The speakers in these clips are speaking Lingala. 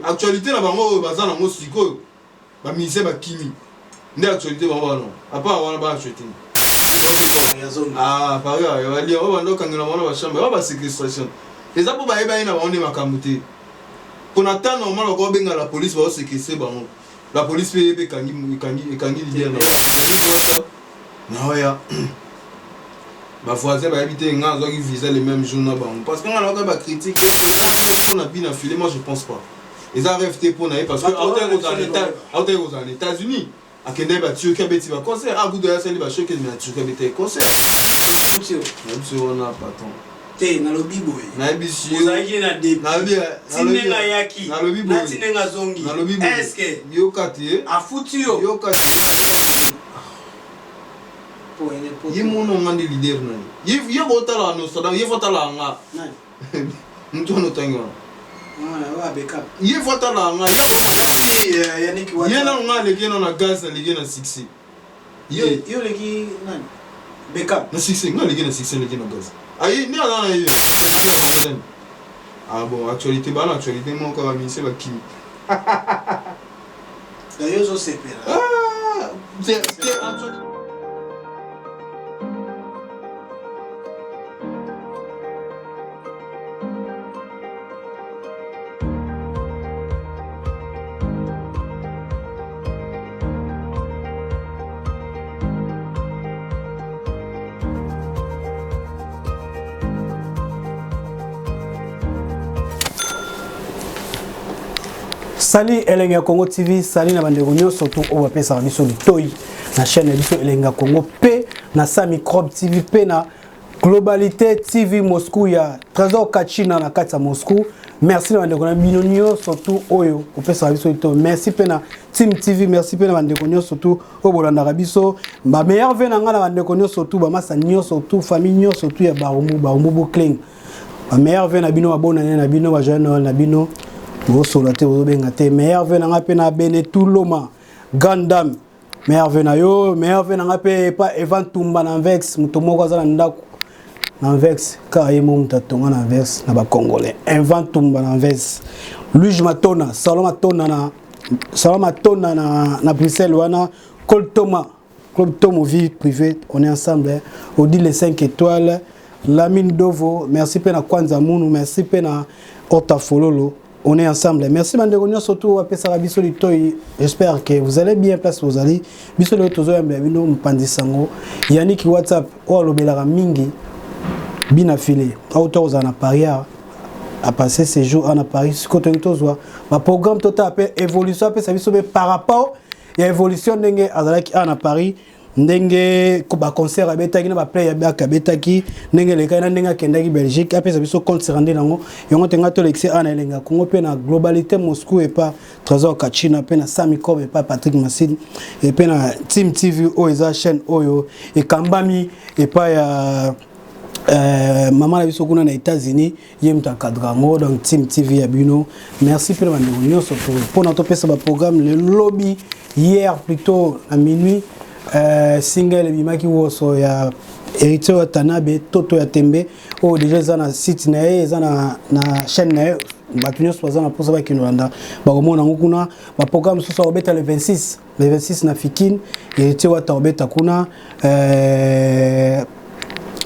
actualité na bango bazana ngo siko ba mise ba kimi nde actualité bango non apa wana ba actualité ah pareil ya wali o bando kangela mwana ba chambre ba séquestration les apo ba eba ina ba onde makamute pour attendre normalement ko benga la police ba séquestrer bango la police pe kangi lider na ya ma voisin va habiter un gars qui visait les mêmes jours parce qu'on a pas critique on a bien affilé moi je pense pas ils arrivent pour naïf parce que aux États-Unis à Kenya va tuer qu'un petit concert à bout de la scène va choquer mais tu peux mettre concert on a pas tant te na lobi boy na bishi ozaje na debi na yaki na lobi boy na tinenga zongi est-ce que yo kati afuti yo kati ye mono ngandi leader nani ye botala no sada ye fotala nga nani mtu no tango wa backup ye fotala nga ya yaniki wa ye na nga leki na gas leki na 6 yo leki nani backup na 6 nga leki na 6 leki na gas ayi ni ala na ye ah bon actualité mon ka ministre ba kimi d'ailleurs zo sepela ah c'est actualité. Salut Elenga Congo TV, salut na bande réunion surtout on va pesa biso litoyi na chaîne biso Elenga Congo P na sa microbe TV P na Globalité TV Moscou ya Trésor Kachina na kati ya Moscou. Merci na bande réunion surtout oyo on pesa biso litoyi. Merci pe na Team TV, merci pe na bande réunion surtout o bolanda biso. Ba meilleur ve na nga na bande réunion surtout ba masa nyo surtout famille nyo surtout ya Barumbu Bokling. Ba meilleur ve na bino ba bonane na bino ba jeune na bino. Vous solate vous bengate meilleur venanga pe na bene tout loma gandam meilleur venayo meilleur venanga pe pa Evan Tumba na vex mutomoko azana ndako na vex ka yemo mutatonga na vex na ba congolais Evan Tumba na vex Luigi Matona Saloma Tona na Bruxelles wana Club Tomo vie privé on est ensemble on dit les 5 étoiles Lamine Dovo merci pe na Kwanza Munu merci pe na Otafololo. On est ensemble. Merci Mandegonion surtout à Pesa Biso Litoy. J'espère que vous allez bien place vous allez. Biso le tozo ya mbino mpandi sango. Yannick WhatsApp o lobela mingi bina filé. Auto za na Paris a passé ces jours à Paris côté tozo. Ma programme total appelle évolution Pesa Biso par rapport il y a évolution ndenge azalaki à Paris. Ndenge ko ba concert abetaki na ba play abeka betaki ndenge leka na ndenge kendaki Belgique apesa biso compte rendre nango yongo tenga to lexe ana elenga Congo pe na Globalité Moscou et pas Trésor Kachina pe na Sami Kobe et pas Patrick Massine et pe na Team TV o eza chaîne oyo et kambami et pas ya maman la biso kuna na États-Unis yemta kadrango donc Team TV ya bino merci pour la réunion surtout pour notre pesa ba programme le lobby hier plutôt à minuit single bimaki woso ya héritier wa Tanabe Toto ya Tembe o déjà za na site na ye za na chaîne na ye batunyo soza na posa ba kinolanda ba komona ngukuna ba programme soso obeta le 26 na Fikine héritier wa Taobeta kuna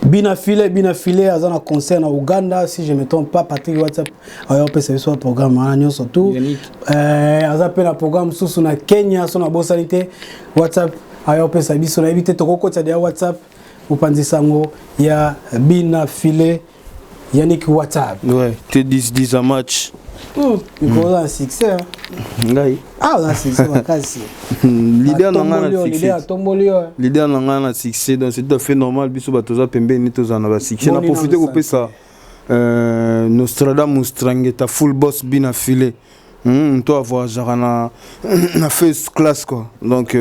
bina filé à un concert en Ouganda si je me trompe pas Patrick WhatsApp alors peut se sur programme en surtout à un programme sous na Kenya son abosalité WhatsApp alors peut se biso na éviter to kokota de WhatsApp upanzi sango ya bina filé Yannick WhatsApp ouais te 10 à match il faut un succès ngai un succès makasi l'idée na succès donc c'est tout à fait normal biso batoza pembe ni tozana ba succès na profiter ko pesa Nostradamus strangeta full boss bina filé to avoir genre na first class quoi donc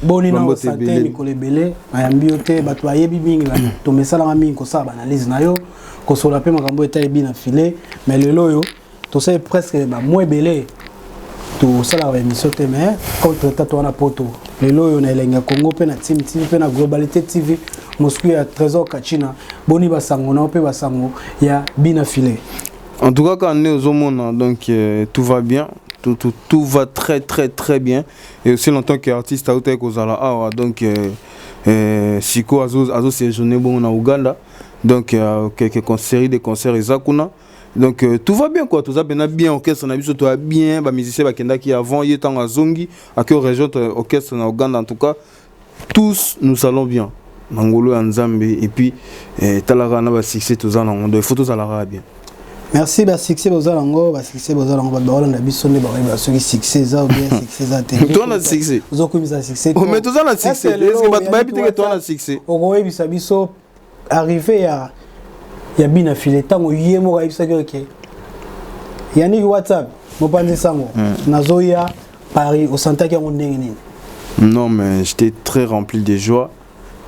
boni na santé Nicolas Belé ayambi ote bato ayebi mingi to mesala mingi ko sa analyse na yo ko sola pe makambo eta bina filé mais lelo yo to c'est presque ba moins belé to sala ba émission te mais contre tato na poto lelo yo na Elenga Congo pe na Team TV pe na Globalité TV Moscou ya Trésor Kachina boni basango na pe basango ya bina filé. En tout cas quand on est aux hommes donc tout va bien tout va très très très bien. Et aussi longtemps qu'artiste à Otaï Kozala, donc Siko Azo séjourné bon en Ouganda, donc quelques séries de concerts et Zakuna. Donc tout va bien quoi, tout ça bien orchestre on a vu surtout bien, bah musiciens bah kenda qui avant il était en Zongi, à quelle région orchestre en Ouganda en tout cas, tous nous allons bien. Mangolo en Zambie et puis talara na ba succès tous en on doit photos à la bien. Merci ba succès bozalango ba succès bozalango ba bolo na biso ne ba ba so succès za ou bien succès za te. Toi na succès. Zo ko misa succès. Oh mais toi na succès. Est-ce que ba bité que toi na succès? O ko ebisa biso arrivé à ya bina file tango yemo ga ibisa ke yani WhatsApp mo panze sango nazoya Paris au Santa qui on ndenge nini. Non mais j'étais très rempli de joie.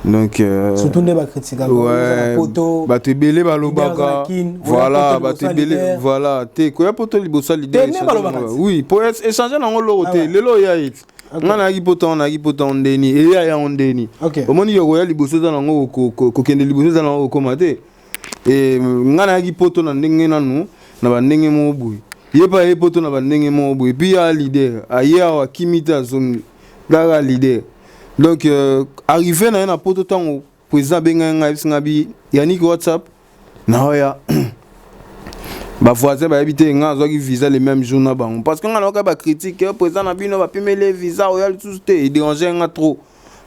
Donc surtout ne ba critiquer ouais, photo ba te belé ba lobaka voilà ba te belé voilà te ko ya poto libosa leader oui pour échanger na ngolo te lelo ya it ngana ki poto ndeni e ya ndeni omoni yo ya libosa za ngo ko kende libosa za ngo ko mate e ngana ki poto na ndenge nanu na ba ndenge mo boui yepa e poto na ba ndenge mo boui puis ya leader aya wa kimita zongi daga leader. Donc arrivé na poto tango président benga ngabi Yannick WhatsApp na ya ba voisin ba habiter nga zo ki visa le même jour na bango parce que nga ka ba critique président na bino ba pimele visa o ya tout te déranger nga trop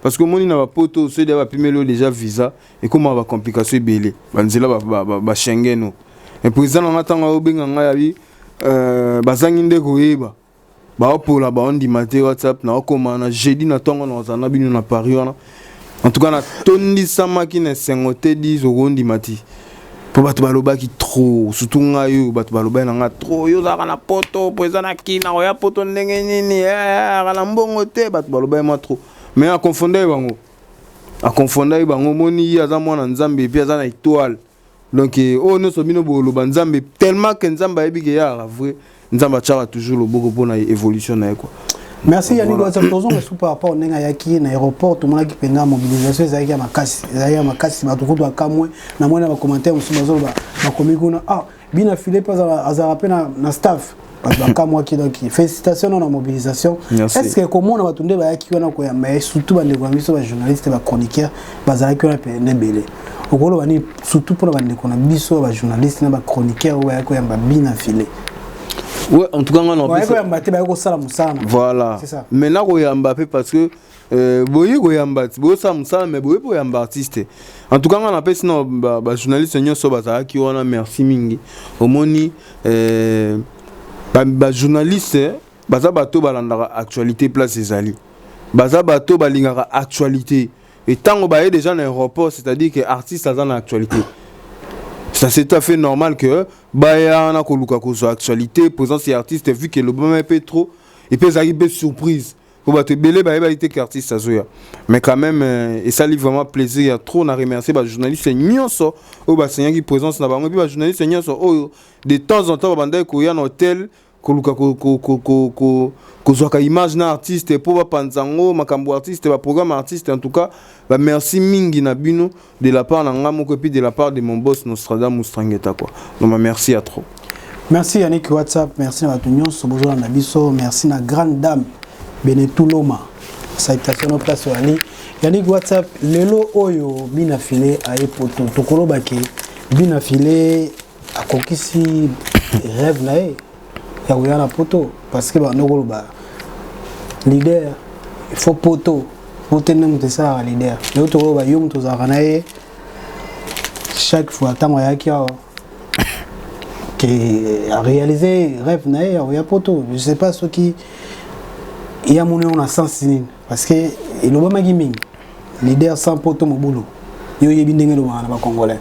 parce que moni na ba poto ceux de ba pimele déjà visa et comment ba complication belé banzela ba Schengen et président na tango benga nga ya bi bazangi ndeko yeba ba pour la ba on dit maté WhatsApp na okoma na jeudi na tongo na zana bino na Paris wana en tout cas na tondi sama ki na 50 10 ogondi mati pour batu baloba ki trop surtout ngayo batu baloba na nga trop yo za na poto président na kina oya poto ndenge nini ala mbongo te batu baloba ma trop mais a confondre bango moni ya za mwana nzambe puis za na étoile donc oh no so bino boloba nzambe tellement que nzambe ayebike ya vrai nzamba tchara toujours le beaucoup pour évolution na quoi. Merci Yannick WhatsApp tozo sous par rapport nenga yaki na aéroport tout monde qui penda mobilisation ezaki ya makasi ba tukutu akamwe na mwana ba commentaire musu bazo ba komikuna bina filé pas azara pena na staff ba kamwa ki donc félicitations na mobilisation. Est-ce que comment na batunde ba yaki wana ko ya mais surtout ba ndeko biso ba journaliste ba chroniqueur bazala ki wana pena belé okolo bani surtout pour ba ndeko na biso ba journaliste na ba chroniqueur ba yako ya bina filé. Ouais, en tout cas, on a voilà. Maintenant, on a Mbappé parce que boye Mbappé, boye ça Moussa, mais boye pour Mbappé artiste. En tout cas, on a sinon journaliste senior Sobaza qui on a merci mingi. Au moni journaliste baza bato balandara actualité place ezali. Baza bato balingara actualité. Et tant on baye déjà dans l'aéroport, c'est-à-dire que artiste a dans l'actualité. Ça c'est tout à fait normal que Baya na koluka ko sur actualité présence des artistes vu que le moment est trop et puis arriver surprise pour battre belé ba été qu'artiste ça zoya mais quand même et ça lui vraiment plaisir il y a trop na remercier ba journaliste nyonso au ba seigneur qui présence na bango puis ba journaliste nyonso oh de temps en temps ba banda ko ya na hôtel koluka ko zoka image na artiste pour ba panzango makambo artiste ba programme artiste en tout cas bah merci mingi na bino de la part na ngamo ko puis de la part de mon boss Nostradamus Strangeta quoi donc merci à trop. Merci Yannick WhatsApp, merci à Tunyon Sobozo na biso, merci na grande dame Benetuloma. Salutation au place ali. Yannick WhatsApp lelo oyo bina filé aye poto tokolo bake bina filé akokisi rêve na e ya uyana poto parce que ba nokolo ba leader il faut poto potene mutesa leader yo tokolo ba yum tozaka na e chaque fois tango yaki a réalisé rêve na ya poto je sais pas ce qui il y a mon on a sens parce que il obama gaming leader sans poto mobulo yo yebi ndenge lo bana ba congolais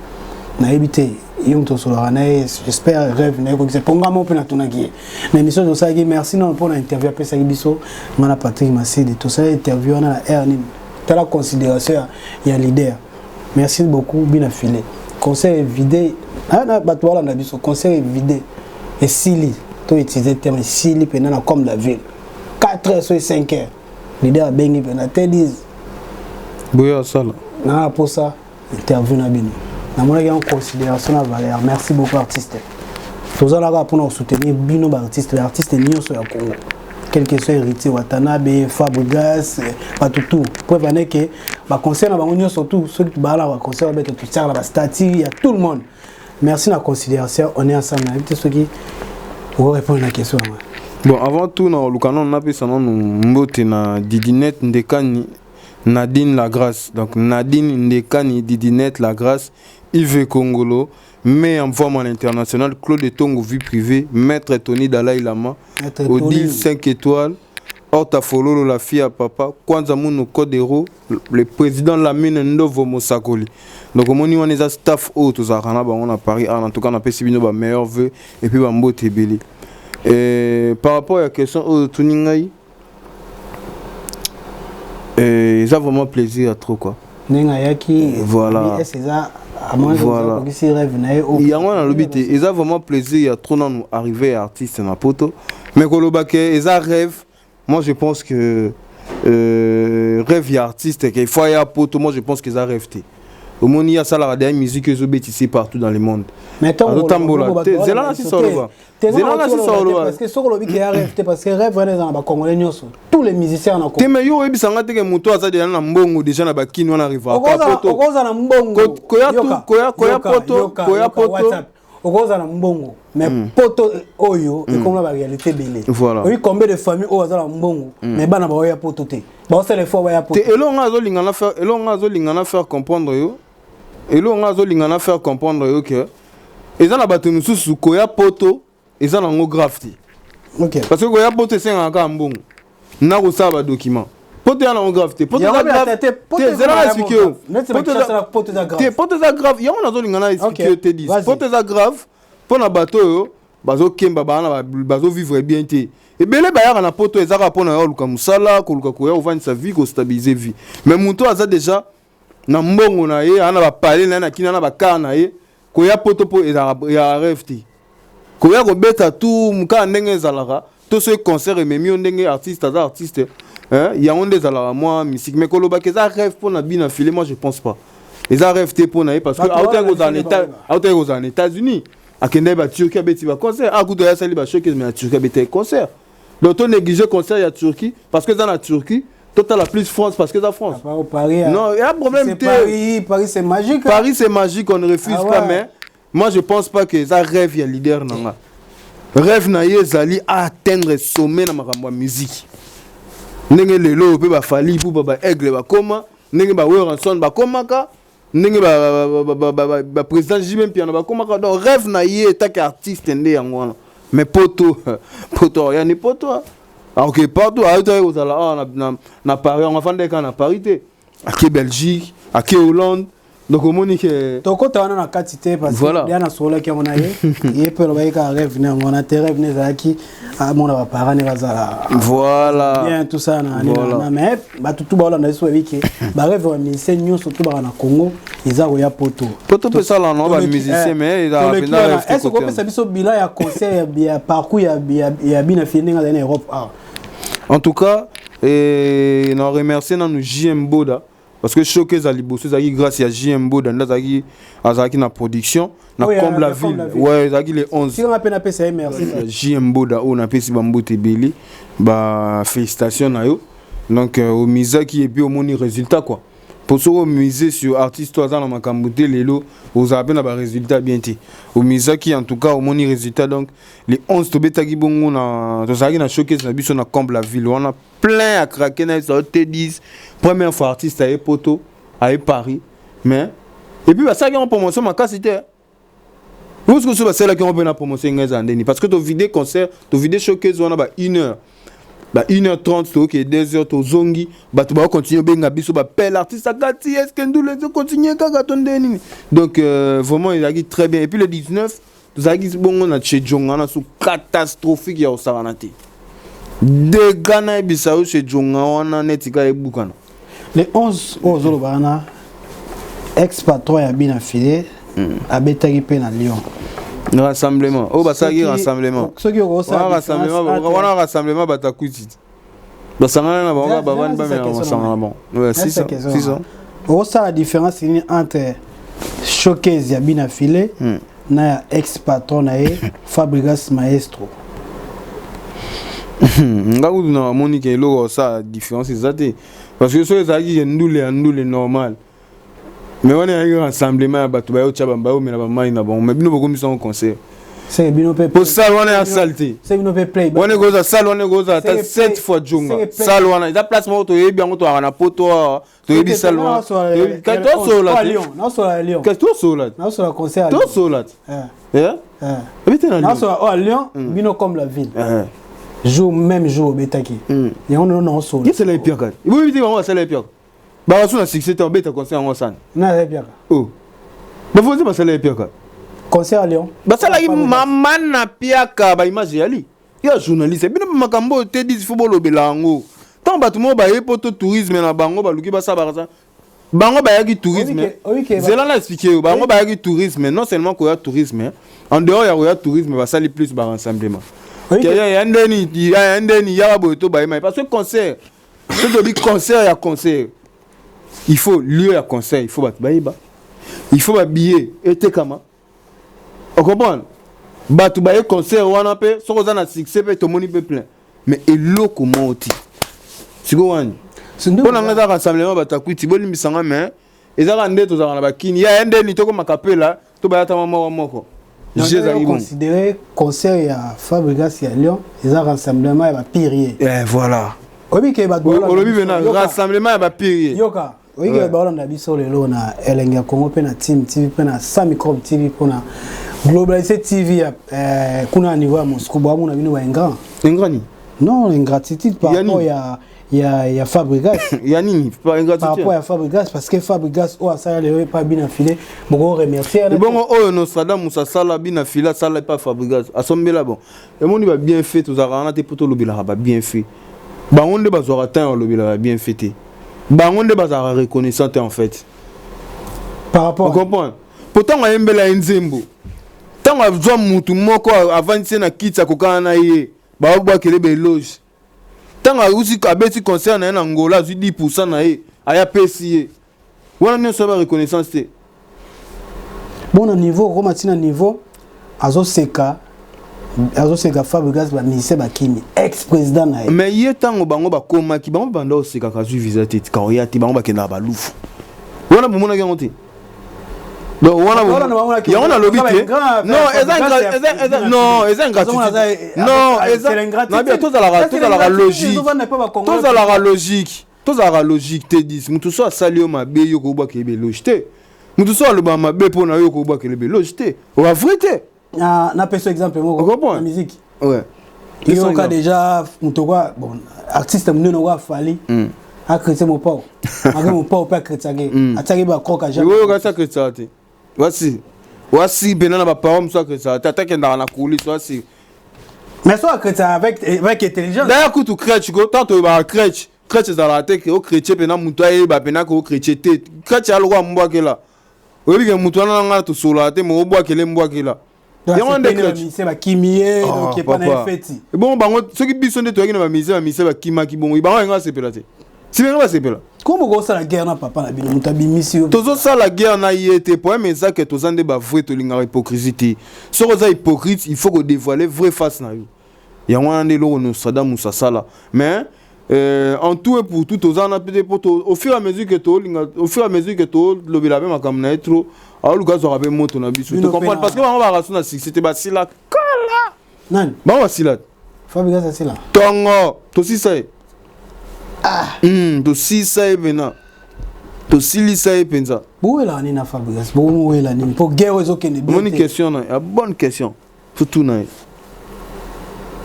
na ebité yom to solo na j'espère rêve na ko c'est ponga mo pena tunaki mais mission de ça qui merci non pour l'interview après ça biso mana Patrick Massidi tout ça interview na la air ni la considération il y a leader merci beaucoup bien affilé conseil vidé na batwala na biso conseil vidé et sili to utiliser terme sili pena comme la ville 4h sur 5h leader bengi pena te disent boya sala na pour ça interview na bino na mona en considération la valeur merci beaucoup artiste tous là pour soutenir bino artistes nyonso ya Congo quel que soit héritier Watanabe Fabregas pas tout pour venir que ba concert na bango nyonso surtout ceux qui ba la concert ba tout ça la statue il y a tout le monde merci la considération on est ensemble avec ceux qui pour répondre à la question. Bon, avant tout, le canon on a pu savoir na Didinette Ndekani Nadine Lagrasse. Donc Nadine Ndekani Didinette Lagrasse, Yves Congolo, mais en forme international, Claude Tongo vie privée, Maître Tony Dalai Lama, Odile 5 étoiles, Horta Fololo la fille à papa, Kwanza Mouno Kodero, le président Lamine Ndovo Mosakoli. Donc au moment où on est à staff haut, tout ça, on a Paris, en tout cas on a pu subir meilleur vœu et puis on a Tébéli. Par rapport à la question de Tuningaï, ça vraiment plaisir à trop quoi. Voilà. Voilà. Il y a un lobby, ils ont vraiment plaisir à trop nous arriver à artiste na poto. Mais Kolobake, ils ont rêve. Moi je pense que rêve artiste qu'il faut y a poto. Moi je pense qu'ils ont rêvé. Au monde il y a ça la dernière musique que je bêtise partout dans le monde. Mais tant que c'est là si ça va. C'est là si ça va. Parce que sur le lobby qui a rêvé parce que rêve on est dans ba congolais nyonso. Tous les musiciens en Congo. Mais yo ebisanga te que moto aza déjà na mbongo déjà na bakini on arrive à poto. Okoza na mbongo. Koya poto. Okoza na mbongo. Mais poto oyo et comme la réalité belé. Voilà. Oui combien de familles oza na mbongo mais bana ba ya poto te. Ba c'est les fois ba ya poto. Et là on a zo lingana faire comprendre yo. Et là on a zo lingana faire comprendre yo que ils ont la bateau nous sous koya poto. Ils ont un graffiti. Ok. Parce que quand il y a poté c'est un gambon. Na rosa ba document. Poté a un graffiti. Poté a graffiti. Poté a expliqué. Poté a grave. Il y a un autre lingana expliqué te dit. Poté a grave. Pour na bateau bazo kemba bana bazo vivre bien té. Et belé ba ya na poto ezaka pour na luka musala ko luka ko ya ovani sa vie ko stabiliser vie. Mais muto aza déjà na mbongo na ye ana ba parler na kina na ba kana ye ko ya poto po ya rêve. Koya ko beta tout muka ndenge zalaka to ce concert et même ndenge artiste hein il y a onde zalaka moi musique mais koloba que ça rêve pour na bina filer moi je pense pas les a rêvé pour na parce que aux États-Unis à kende ba Turquie beti ba concert a kuto ya sali ba choque mais na Turquie beti concert donc on néglige concert ya Turquie parce que dans la Turquie total la plus France parce que dans France non il y a problème Paris c'est magique Paris c'est magique on ne refuse pas mais moi je pense pas que ça rêve ya leader nanga rêve na yezali à atteindre sommet na makambo ya musique ndenge lelo pe ba fali pour ba aigle ba koma ndenge ba Weranson ba komaka ndenge ba président Jimmy Piano ba komaka donc rêve na yé ta artiste ndé yango mais poto ya ni poto OK partout à hauteur aux ala na Paris on va faire des cas na parité à Belgique à Hollande. Donc au Monique toko tawana na quantité parce que bien na sola ki mona ye pe lo baika rêve na mona rêve ne zaki a mona ba parents ne bazala voilà bien tout ça na mais ba tout ba na so wiki ba rêve wa musicien nyonso tout ba na Congo eza ko ya poto pe ça là non ba musicien mais il a rêve est-ce qu'on peut savoir bilan ya concert ya parcours ya bina fini dans Europe en tout cas et on remercie nous JM Boda. Parce que Showcase à Liboso, grâce à JMBO, dans la production, na comme la ville. Ouais, les 11. Si on a peine à payer, merci. JMBO, on a payé Bambo Tebeli. Bah, félicitations à eux. Donc, au Misa qui est puis au moni résultat quoi. Pour se miser sur artiste toi dans ma Kamboté, les lots, aux appels à résultat bien té. Au Misa qui en tout cas au moni résultat donc les 11 Tobetagi Bongo na Showcase na biso na comme la ville. On a plein à craquer na ça T10. Première fois artiste à Poto, à Paris, mais et puis ça qui en promotion ma cassité. Où est-ce que c'est là qui on peut la promotion parce que ton vidéo concert, ton vidéo showcase on a 1h. Bah 1h30 OK 2h to zongi, bah tu vas continuer benga biso ba pelle artiste à Gati, est-ce que nous les continuer kaka ton deni. Donc vraiment il a dit très bien et puis le 19, tu as dit bon on a chez Jonga na sous catastrophique ya osaranati. De Ghana et Bissau chez Jonga on a netika e bukana. Les 11 Ozolobana, ex-patron à bien affilé, à Betagipé dans Lyon. Rassemblement. Oh, bah ça y est, rassemblement. Ce qui est rassemblement, on a rassemblement, bah t'as couti. Bah ça n'a rien à voir, rassemblement. Ouais, c'est ça. C'est ça. Oh, ça la différence entre Showcase à bien affilé, na ex patron na Fabregas Maestro. Ngaku na Monique eloko ça différence exacte parce que ceux qui ndule normal. Mais on est un rassemblement bato ba yo tchaba ba mais na ba mai na bon mais bino beaucoup mis en concert. C'est bino pe. Pour ça on est à salté. C'est bino pe play. On est goza salle on est goza ta 7 fois junga. Salle on a da place mo to yebi ngo to na poto to yebi salle. Ka to so la Lyon, non so la Lyon. Ka to so la. Non so la concert. To so la. Habite na Lyon. Non so à Lyon, bino comme la ville. Jour même jour betaki. Et on non so. Qui c'est la pire quand? Il veut dire on c'est la pire. Ba so na succès to beta concert en san. Na la pire. Oh. Mais faut dire ba c'est la pire quand. Concert à Lyon. Bah ça là il maman na piaka ba image yali. Ya journaliste bino makambo te dit football obelango. Tant ba tout monde ba poto tourisme na bango ba luki ba sa ba ça. Bango ba yaki tourisme. Zela na expliquer bango ba yaki tourisme non seulement ko ya tourisme en dehors ya tourisme ba sali plus ba rassemblement. Ya ndeni ya ba to ba parce que concert ce dobi concert ya concert. Il faut lieu à concert, il faut ba ba. Il faut ba billet et te kama. On comprend? Batu baye concert wana pe soko za na succès pe to moni pe plein. Mais eloko moti. Siko wani. On a ngata rassemblement batakwiti boli misanga mais ezaka nde to za na bakini ya ende ni toko makapela to bayata mama wa moko. J'ai considéré concert ya Fabregas ya Lyon, ezaka rassemblement ya ba pirier. Voilà. Obi ke ba dola. Olobi bena rassemblement ya ba pirier. Yoka. Oui, que balon na biso lelo na Elenga Congo pe na Team TV pe na Samicrom TV pe na Globalité TV kuna niveau à Moscou ba mona bino ba ingrat. Ingrat ni? Non, l'ingratitude par rapport ya Fabregas. Ya nini? Par ingratitude. Par rapport à Fabregas parce que Fabregas o ça le pas bien affilé. Bon remercier. Bon o no Saddam Moussa sala bien affilé sala pas Fabregas. Asombela bon. Et mon va bien fait tous arana te poto lobila ba bien fait. Ba on de bazora tan lobila bien fêté. Bangon de bazar reconnaissante en fait. Par rapport. On comprend. Pourtant on a mbela nzembo. Tant on a besoin mutu moko avant de na kitsa kokana ye. Ba okwa kele be loge. Tant on a aussi kabeti concert na Angola 10% na ye. Aya PCA. Wana ne so ba reconnaissance te. Bon au niveau comme tina niveau azo seka Fabregas ba ministre ba kimi ex-président na. Mais ye tango bango ba koma ki bango banda o seka ka visa te ka oya ti bango ba kenda ba lufu. Wana bomona ke ngote. Donc wana ya wana lobi te. Non, non, na bien tous la logique. Tous la logique te dit mutu so salio mabe yo ko ba ke be logique. Mutu so lo ba mabe pona yo ko ba ke be logique. O va vérité. Na peso exemple moi la musique. Ouais. Il y a déjà mutokwa bon artiste mneno wa fali. A créer mon pao. Avec mon pao pas créer. Ataki ba koka ja. Oui, ça créer te. Voici benana ba parole so créer ça. T'attaque na coulisse voici. Mais so créer avec intelligence. D'ailleurs coup tu créer tu go tant tu ba créer za la tête au chrétien pena mutu aye ba pena ko chrétien te. Créer algo mbwa kela. Obi ke mutu na nga to sola te mo mbwa kele mbwa kela. C'est ba kimie donc est pas na feti. Bon bango ceux qui biso nde to yaki na ba mise ba kimaki bon bango nga sepela te. Si bien va sepela. Comment go ça la guerre na papa na bino mutabi misi. Tozo ça la guerre na yete pour mais ça que tozande ba vrai to linga hypocrisie. So za hypocrite, il faut que dévoiler vrai face na yo. Ya wana nde lo no Saddam Moussa sala. Mais en tout et pour tout tozana peut au fur et à mesure que to linga au fur et à mesure que to lobela ba makamna trop alors le gars aura bien moto na biso tu comprends parce que on va raison na c'était ba sila kala nan ba wa sila Fabregas c'est là tongo to si sai to si sai bena to sili sai penza bo la ni na Fabregas bo mo la ni pour guerre zo kene bien bonne question na bonne question surtout na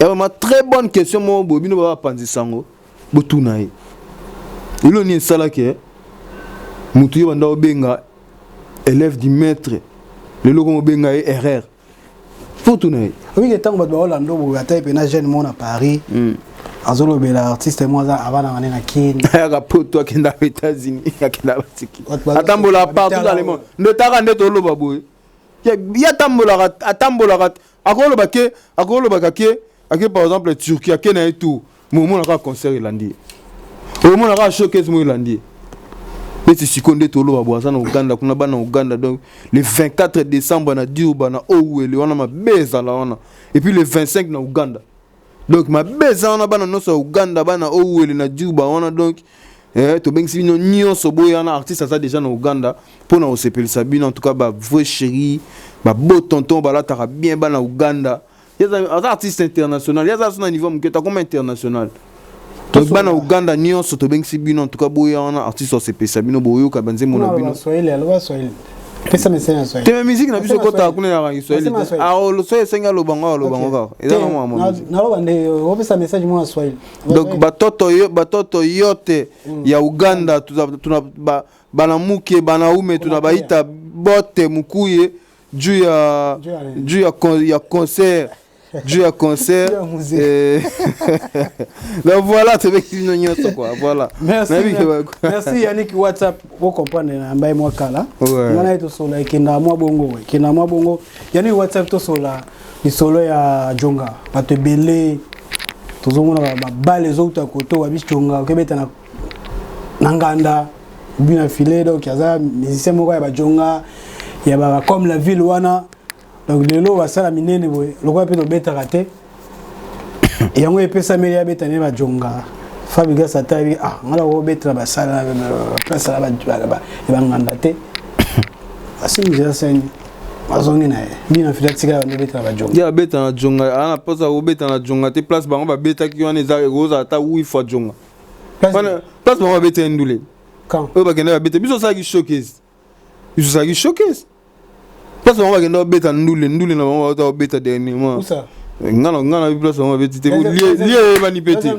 et ma très bonne question mo bobino ba panzi sango bo tout na ilo ni sala ke mutu yo banda obenga élève du maître le logo mobenga erreur faut tout naï oui que tant que ba Orlando bo ata pe na jeune mon à Paris azolo bela artiste moi avant na na kin ya poto kenda aux États-Unis kenda batiki atambola partout dans le monde ne tara neto lo baboy ya atambola akolo bakake par exemple Turquie akena et tout moment na concert irlandais au moment na showcase mo irlandais Mais c'est seconde tolo baboisa na Uganda kuna bana Uganda donc le 24 décembre na Durban na Owele wana mabeza la wana et puis le 25 na Uganda. Donc mabeza wana bana no so Uganda bana Owele na Durban wana donc to ben si no nyonso boya na artiste ça déjà na Uganda pour na osepel sabine en tout cas ba vrai chéri ba beau tonton ba la tara bien bana Uganda. Il y a des artistes internationaux, il y a des artistes niveau qui comme international. Donc bana Uganda nyonso to ben si bino en tout cas boya wana artiste osepel sabine boyo ka banze mona bino. Swahili alwa Swahili. Pesa message en Swahili. Te musique na biso kota kuna ya Swahili. Ah lo so esenga lo bango ka. Eza mo mo. Na lo bande o pesa message mo en Swahili. Donc batoto yote ya Uganda tuna banamuke banaume tunabaita bote mukuye juu ya concert juu ya concert donc voilà tu veux qu'il n'y ait quoi voilà merci Yannick WhatsApp vous comprenez ambaye mwakala ngana to sola kinda mwa bongo Yannick WhatsApp to sola ni solo ya Jonga bato belé tozomona ba bale zouta koto wa bichonga okebeta na nganda bina filé donc yaza musicien moko ya ba Jonga ya ba comme la ville wana donc lelo wasala minene boy lokwa pe to beta raté yango epesa meli ya beta ne ba Jonga Fabrigas atabi ngala wo beta ba sala place la ba nganda te asimi ya sen azongi na bina filatika ba beta ba Jonga ya beta na Jonga ana posa wo beta na Jonga te place bango ba beta ki wana za roza ata wi fo Jonga place bango ba beta ndule quand o ba kende ba beta biso sa ki showcase place bango ba kende ba beta ndule na bango ba beta dernièrement ça ngana place bango ba beta te lié ba ni pété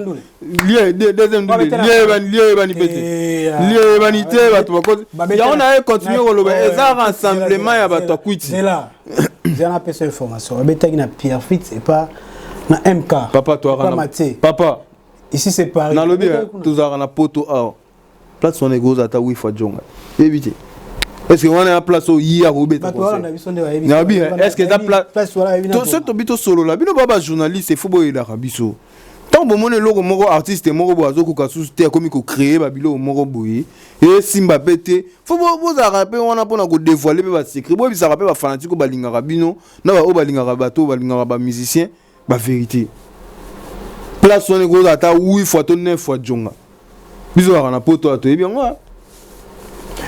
lié deuxième ndule lié ba ni pété lié ba ni te ba to ba ya on a continuer ko loba eza rassemblement ya ba to kwiti c'est là j'ai un peu cette information beta qui na Pierre Fitz et pas na MK papa toi papa ici c'est Paris na lobby tous na poto a place on est gros ata wi fa Jonga éviter est-ce que on a place au hier au beta est-ce que ça place to ce to bito solo la bino baba journaliste faut boy la rabiso tant bon mon logo moko artiste moko boazo ko kasu te comme ko créer babilo moko boy et simba pété faut bo za rapper on a pona ko dévoiler ba secret bo bisa rapper ba fanatique ba linga rabino na ba o ba linga bato ba linga ba musicien ba vérité place on est gros ata 8 fois to 9 fois Jonga biso na poto ato et bien moi.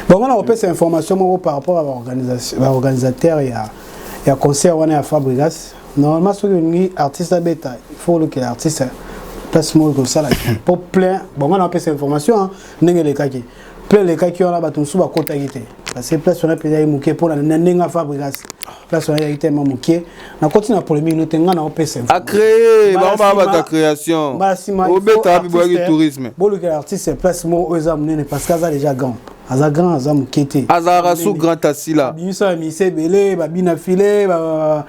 Bon, on a cette information par rapport à l'organisateur et à concert on est à Fabrigas. Normalement, ce que artiste bêta, il faut que l'artiste place moi comme ça là. Pour plein, bon, on a cette information, n'engagez les cas qui, plein les cas qui ont là, bah tout sous à côté guité. Parce que place on a payé mouké pour la n'enga Fabrigas. Place on a été mouké. On continue pour les minutes, on a opé à créer, bah ta création. Au bêta, puis boire du tourisme. Bon, le artiste place moi aux amener parce qu'il a déjà grand. Aza grand aza mukete azara sous grand asila biso mise belé ba bina filé ba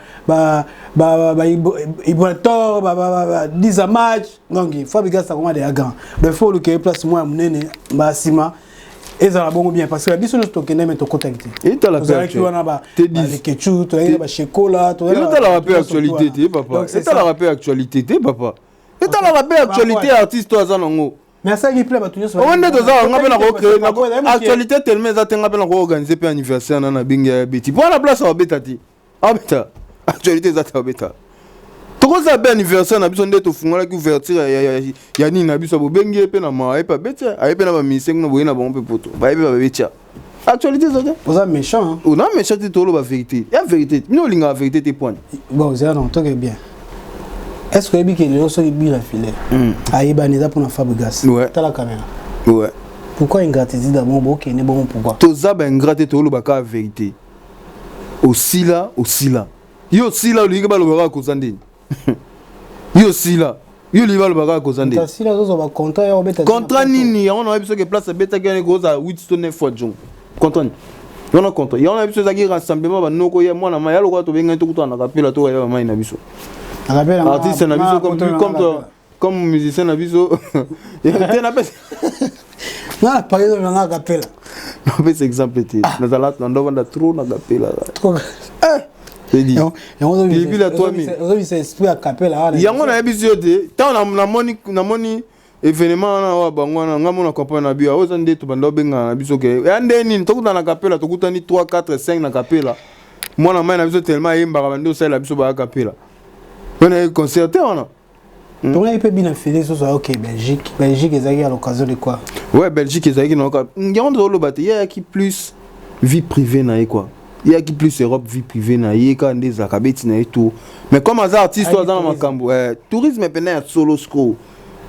ibotor ba 10 match donc Fabrigas ça comment des grand de faut le place moi munene ba sima ezala bongo bien parce que biso no tokende mais to contacter et ta la te dis que tu to ba chocolat to ta la rappel actualité papa et ta la rappel actualité papa et ta la rappel actualité artiste toi zanongo mais ça qui plaît ba tout on est dans on appelle la créer actualité tellement ça tenga appelle organiser pour anniversaire na binga beti pour la place au betati abeta actualité ça ta beta to ko ça ben anniversaire na biso ndeto fungola ki ouverture ya nini na biso bo bengi pe na ma pa beta ai pe na ba misengo na boyena ba mpe poto ba pe ba betia actualité ça vous êtes méchant on a méchant tout la vérité il y a vérité nous linga la vérité tes points bon c'est non tout est bien. Est-ce que les gens sont bien affilés? Aïba n'est pas pour la Fabrigas. Ouais. T'as la caméra. Ouais. Pourquoi ingratitude d'abord? Ok, n'est bon pourquoi? Tout ça ben ingratitude tout le baka vérité. Aussi là. Yo aussi là le baka le baka kozande. Yo aussi là. Yo le baka le baka kozande. Aussi là zo ba contrat ya obeta. Contrat nini? On a besoin que place beta gagner gros à 8 to 9 fois Jong. Contrat. On a contrat. On a besoin ça qui rassemblement ba noko ya mwana ma ya lo kwa to benga to kutana kapela to ya ma ina biso. Artiste na biso comme musicien na biso na par exemple na capella on fait exemple té na zala na ndo vanda trop na capella c'est dit on dit la toi mi on dit c'est esprit à capella yango na biso té tant na moni événement na wa bangwana ngamo na comprendre na bio oza nde to bando benga na biso ke ande nini tokuta na kapela tokuta ni 3 4 5 na kapela mwana mai na biso tellement yemba bando sala biso ba kapela on concerté on donc là il peut bien filer sur ça. OK, Belgique ezaki à l'occasion de quoi? Ouais, Belgique ezaki na ka ngion do lo bate ya qui plus vie privée na quoi. Il y a qui plus Europe vie privée na yeka ndeza kabeti na tout. Mais comme as artiste dans makambo tourisme pena solo sco.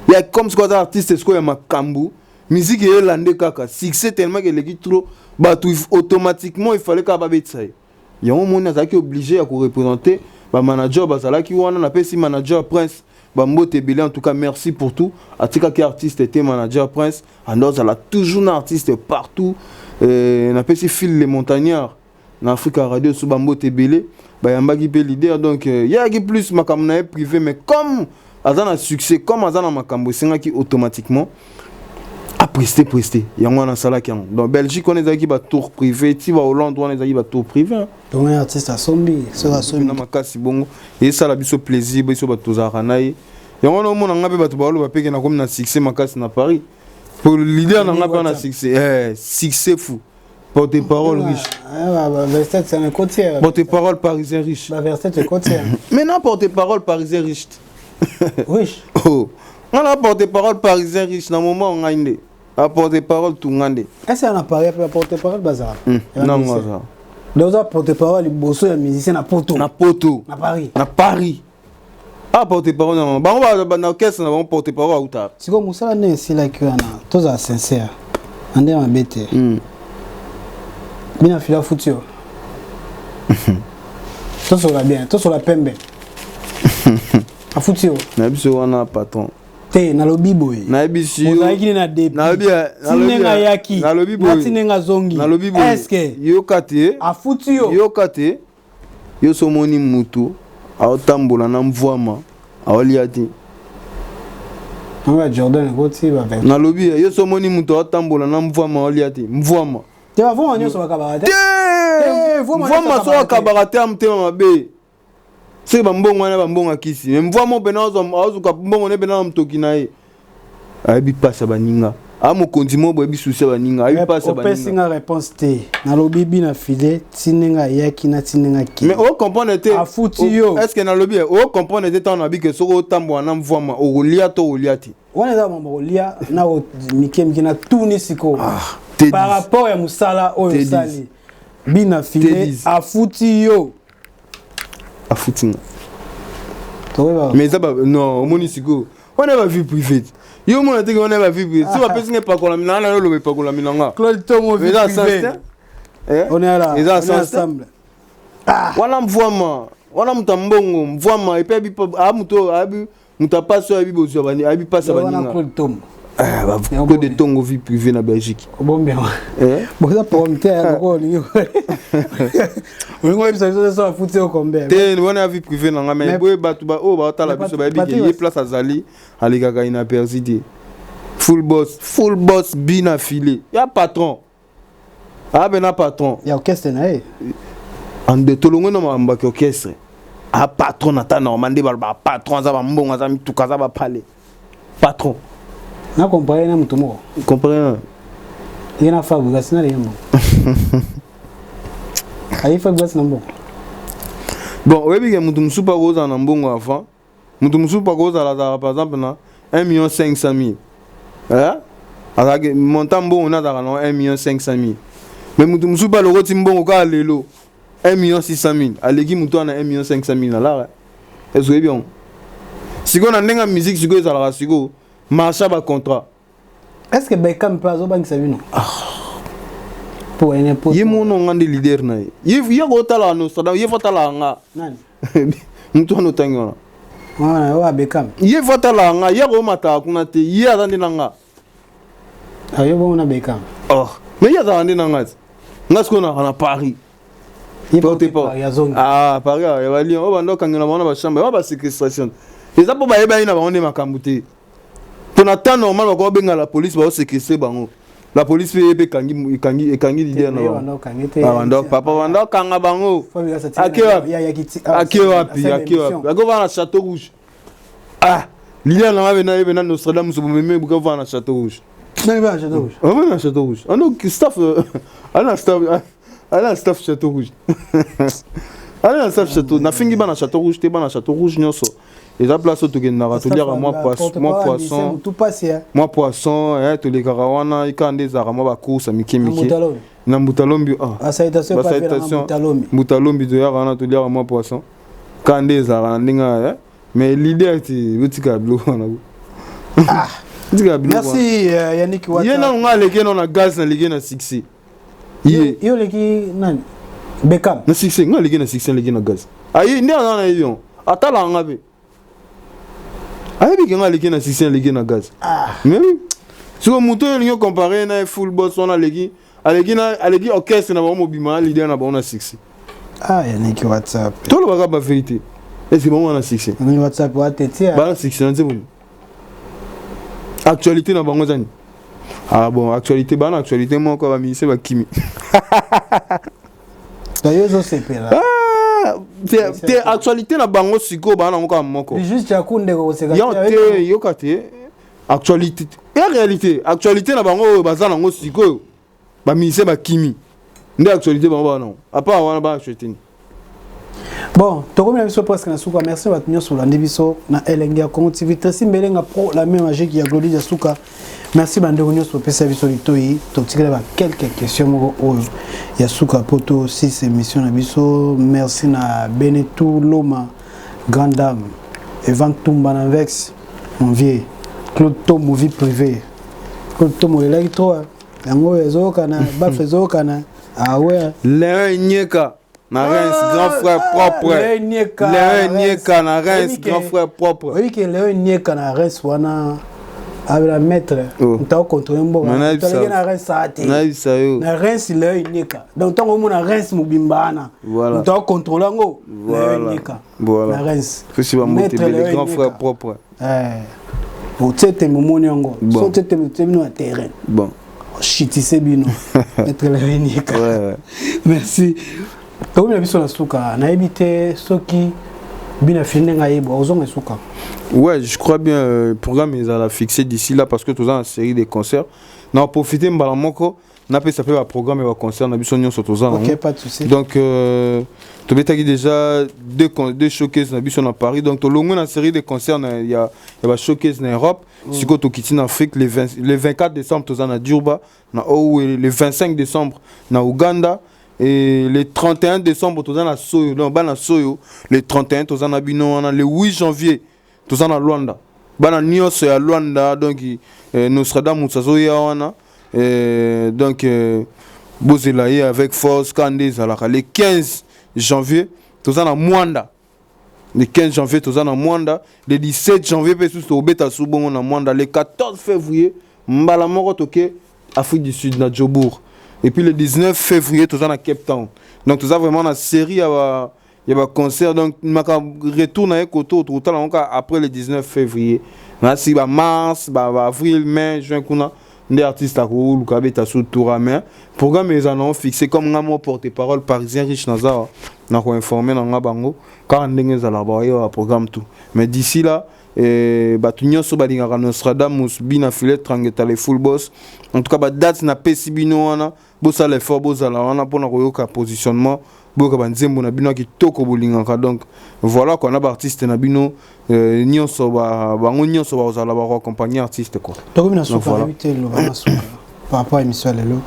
Il y a comme ce que artiste sco ya makambo, musique yelande kaka, succès tellement que les trop bah tout automatiquement il fallait ka babeti ça. Il y a un monde azaki obligé à représenter ba manager bazala ki wana na pesi manager Prince Bambo Tebele en tout cas merci pour tout. Atika qui artiste était manager Prince, alors elle a toujours un artiste partout. Na pesi Phil les montagnards na Africa Radio sous Bambo Tebele, ba yamba qui peut leader donc il y a qui plus makamna privé mais comme azana succès comme azana makambo singa qui automatiquement a presté yango na sala ki donc Belgique on est qui ba tour privé ti ba Hollande on est qui ba tour privé donc un artiste à sombi ça sombi na makasi bongo et ça la biso plaisir biso ba tozara naï yango no mona ngabe ba to ba lo ba peke na comme na succès makasi na Paris pour leader na ngabe na succès succès fou porte-parole riche Verset c'est un côtier porte-parole parisien riche Verset c'est côtier maintenant porte-parole parisien riche riche oh on a porte-parole parisien riche na moment on a inde a porte-parole tout ngande est-ce qu'on a parlé pour porte-parole bazar non bazar donc ça porte-parole bosso ya musicien na Porto na Paris ah porte-parole non ba on va na orchestre na porte-parole auta siko musala ne sila kiana toza sincère ande mabete bien fila futio to sur la pembe a futio na biso wana patron te na lobi boy na biso ozaki na depi na tinenga yaki na lobi boy na tinenga zongi na lobi boy est-ce yo kate a futio yo kate yo somoni mutu aotambola na mvwama aoliati on Jordan goti ba avec na lobi yo somoni mutu aotambola na mvwama aoliati mvwama te va voir nyonso bakabarate mvwama so akabarate amtema mabe c'est bambongo na bambongo kisi mais mvwama bena ozuka mbongo ne bena mtoki nae abi passa baninga amo kondimo bo bisusa baninga abi passa baninga opesinga réponse te na lobi bi na filet tinenga yaki na tinenga ki mais o comprendre te afutio est-ce que na lobi o comprendre te tant na bi que soko tambo na mvwama o golia to oliati wana za mambo olia na o mikemki na tuni siko par dis. rapport ya musala oyo sali bi na filet afutio afutinga mais ça non moni siko on a pas vie privée yo mona te on a pas vie privée si va pesinga pa kola mina na lo pa kola mina nga Claude Tomo vie privée on est là on est ensemble wana mvwama wana mutambongo mvwama et puis amuto abi mutapaso abi bozo bani abi passa baninga Claude Tomo que de tongo vie privée na Belgique bon bien bon ça pour me faire encore on va bisa ça foutre au combat te wana vie privée na nga mais boye batu ba o ba tala biso ba bi ke place azali alikaka ina persité full boss bien affilé ya patron bena patron ya orchestre na en de tolongo na mamba ke orchestre a patron ata normal de ba patron za ba mbonga za mituka za ba pale patron na comparer na mutu moko comprendre yana Fabregas na yemo ayi Fabregas na mbongo bon oyebi ke mutu musupa koza na mbongo avant mutu musupa koza la par exemple na 1,5 million azake montant mbongo na za na 1,5 mais mutu musupa lokoti mbongo ka lelo 1,6 aleki mutu na 1,5 la est-ce que bien siko na ndenga musique siko ezalaka siko marcha ba contrat est-ce que Beckham peut azobangisa bino pour un impôt yemono ngande leader na ye gotala no sada ye votala nga nani mutu no tangona wa Beckham ye votala nga ye go mata kuna te ye azandi nanga ayo bon na Beckham mais ye azandi nanga ngasko na Paris Paris ya bali o bando kangela mona ba chambre ba séquestration eza po ba yeba ina ba onde makambuté pour attendre normal ko benga la police ba séquestrer bango la police pe kangi leader na bando papa bando kanga bango akiwa ako va na château rouge L'idée n'a pas été dans Nostradamus, mais vous avez un château rouge. Non, pas un château rouge. On va un château rouge. On a staff. On a staff château rouge. On a un staff château. On a fini dans château rouge, t'es dans château rouge, nous sommes. Et la place où tu es dans moi poisson. Tout passe. Moi poisson, tous les carawanas, ils ont des armes à course, à Mickey. Na Mbutalombi. Ah, ça est Mbutalombi de Yarana, tous les moi poisson. Quand des armes, mais l'idée est merci Yannick Ouattara. Il y a un gaz dans les succès. Il y a un Beckham. Na succès, il y a un succès dans gaz. Aïe, il y a un avion. Attends là, on a vu. Aïe, il y a un succès dans gaz. Mais oui. Si on monte, il y a comparé à full boss, on a les orchestre, on a mobile, l'idée on a succès. Ah, Yannick WhatsApp. Tout le monde a la vérité. Et c'est bon, on a succès. Yannick WhatsApp, on a succès. Bah, succès, c'est bon. Actualité dans Bangozani. Ah bon, actualité, bah, actualité, moi, encore, c'est ma Kimi. D'ailleurs, je sais pas. Ah, actualité dans Bango Siko, bah, on encore mon corps. Juste à Koundé, c'est Yokaté, actualité. Et réalité, actualité dans Bango, bah, ça, dans Siko, bah, c'est ma Kimi. N'est actualité, bah, non. À part, on va acheter. Bon, tu as vu presque na souka. Merci à tous sur la Nebiso na Elenga Congo TV. Merci Belenga pro la même magie qui a glori de souka. Merci Bandegonios pour le service solitoyi. Tu as quelques questions au Yasuka poto 6 émissions na biso. Merci na Benetou Loma grande dame. Evan Tumba na Vex mon vieux. Claude Tomo vie privée. Claude Tomo électro. Yango ezokana, baf ezokana. Ah ouais. Le Nyeka. Na Reims, grand frère propre. Léon Nieka, na Reims, grand frère propre. Oui, que Léon Nieka na Reims, wana avec la maître. On t'a contrôlé un bon. Na Reims, ça a été. Na Reims, Léon Nieka. Donc, tant qu'on a Reims, Moubimbana. Voilà. On t'a contrôlé un go. Léon Nieka. Voilà. Na Reims. Que tu vas monter les grands frères propres. Au tête, mon yango. Son tête, mon terrain. Bon. Chiti, c'est bino. Maître Léon Nieka. Ouais. Merci. Tu as vu sur la souka, na évité ceux qui bien fini ngaïbo, osons souka. Ouais, je crois bien le programme ils allent fixer d'ici là parce que tous une série de concerts. On a profité mbalamoko, n'a pas s'appelle un programme et un concert, on a vu son sur tous ans. OK, pas de souci. Donc tu as déjà deux showcases na biso na Paris. Donc tout le long une série de concerts, il y a un showcase en Europe, si tu quittes en Afrique le 24 décembre tous à Durban, na le 25 décembre na Ouganda. Et le 31 décembre, tout ça Soyo, le 31, tout ça le 8 janvier, tout ça Luanda. Bana Nios à Luanda, donc Nostradamus Sazoya, donc Bozelaye avec force, Kandé Zalaka. Le 15 janvier, tout ça Mwanda. Le 15 janvier, tout ça Mwanda. Le 17 janvier, tout au Beta Soubon na Mwanda. Le 14 février, Mbalamoro Toké, Afrique du Sud, na Djobourg. Et puis le 19 février, tout ça à Cape Town. Donc tout ça vraiment la série, il y a un concert. Donc je retourne avec Koto, après le 19 février. Si mars, avril, mai, juin, des artistes à Koulou, Kabeta sous Touramen. Programme ils en ont fixé comme un porte-parole parisien riche Nazar. On a informé dans Bango. Car on a un programme tout. Mais d'ici là, Batunyo so badingaka Nostradamus bina filet trangeta les full boss en tout cas date na pesi bino wana bosa le fort bosa la wana pona koyoka positionnement boka banzembo na bino ki toko bolingaka donc voilà qu'on a artiste na bino nyonso bango nyonso ba ozala ba accompagner artiste quoi donc na souka invité le ba souka par rapport à émission lelo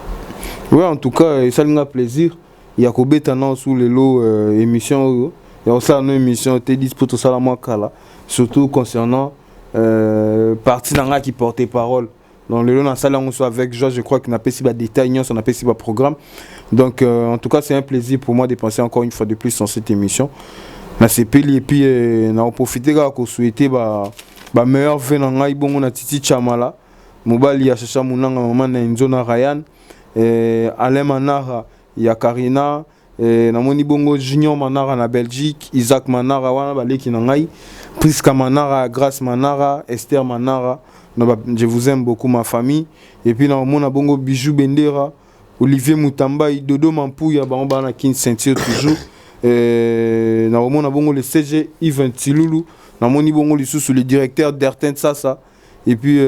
ouais en tout cas ça nous a plaisir il y a kobeta na sous les lots émission il y a aussi une émission t'es dispo tout ça la moi kala surtout concernant partie d'anga qui portait parole dans le long salle on soit avec Georges je crois qu'il n'a pas si bas détails on n'a pas si bas programme donc en tout cas c'est un plaisir pour moi de penser encore une fois de plus sur cette émission na sepeli et puis na profiter ko souhaiter ba meilleur venanga ibongo na Titi Chamala mobali ya chacha munanga maman na Nzona Ryan Alain Manara ya Karina namoni bongo Junior Manara na Belgique Isaac Manara wana baleki na ngai Priska Manara Grace Manara Esther Manara je vous aime beaucoup ma famille et puis namona bongo Bijou Bendera Olivier Mutamba Dodo Mampouya bana kin ceinture toujours namona bongo le CG Yves Tilulu na moni bongo lisusu le directeur d'Erten ça et puis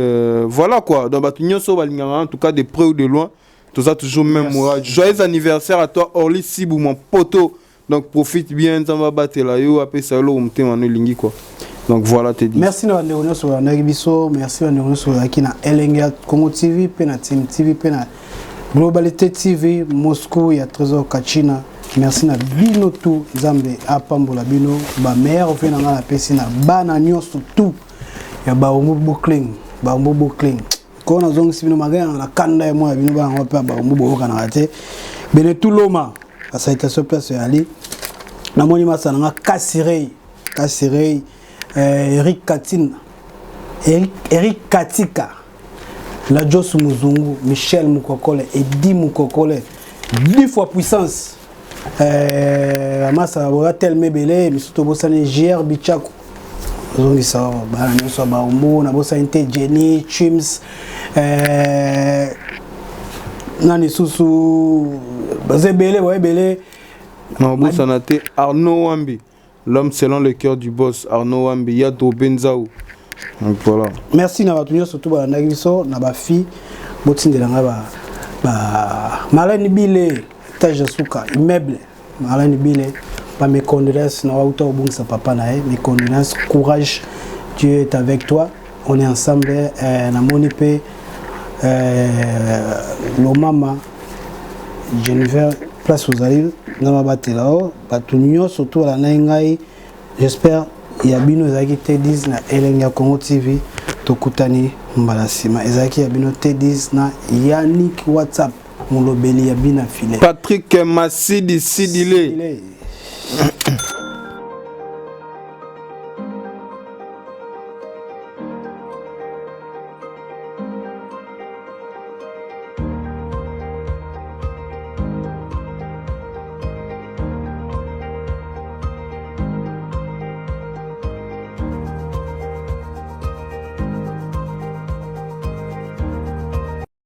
voilà quoi dans batunyo so balinganga en tout cas de près ou de loin tout ça toujours même moi joyeux anniversaire à toi Orly Sibou mon poteau donc profite bien ça va battre là yo après ça lo mtema no lingi quoi donc voilà te dis merci na ndeko nyonso na biso merci na ndeko nyonsoaki na Elenga Congo TV pe na Team TV pe na Globalité TV Moscou ya Trésor Kachina merci na bino tout Zambe apambola bino ba meilleur fe na ngala pesi na bana nyonso tout ya ba ombo clean ko na zongi sibino magana na kanda ya mo ya bino ba ngopa ba ombo boka na te bene tout loma a citation place ya ali na moni masana nga Kasirei Eric Katika la Jos Muzungu Michel Mukokole Edi Mukokole 10 fois puissance masa wa telme bele misuto bosane JR Bichako zongi sa ba na so ba umbo na bosa inte Jenny Chims nani susu bazebele wa bele non bosa na te Arnaud Wambi l'homme selon le cœur du boss Arnaud Wambi Yato Benzaou donc voilà merci na batunyo surtout ba na biso na ba fi botindela nga ba Malani Bile Taj Suka immeuble Malani Bile pas mes condoléances na auto bungisa papa na mes condoléances courage Dieu est avec toi on est ensemble na monipe lo mama Jennifer place aux alliés na mabatela batunyo surtout la ngai j'espère ya bino zaki T10 na Elenga Congo TV tokutani mbalasima ezaki ya bino T10 na Yannick WhatsApp Molobeli ya bina filé Patrick Massidi Sidile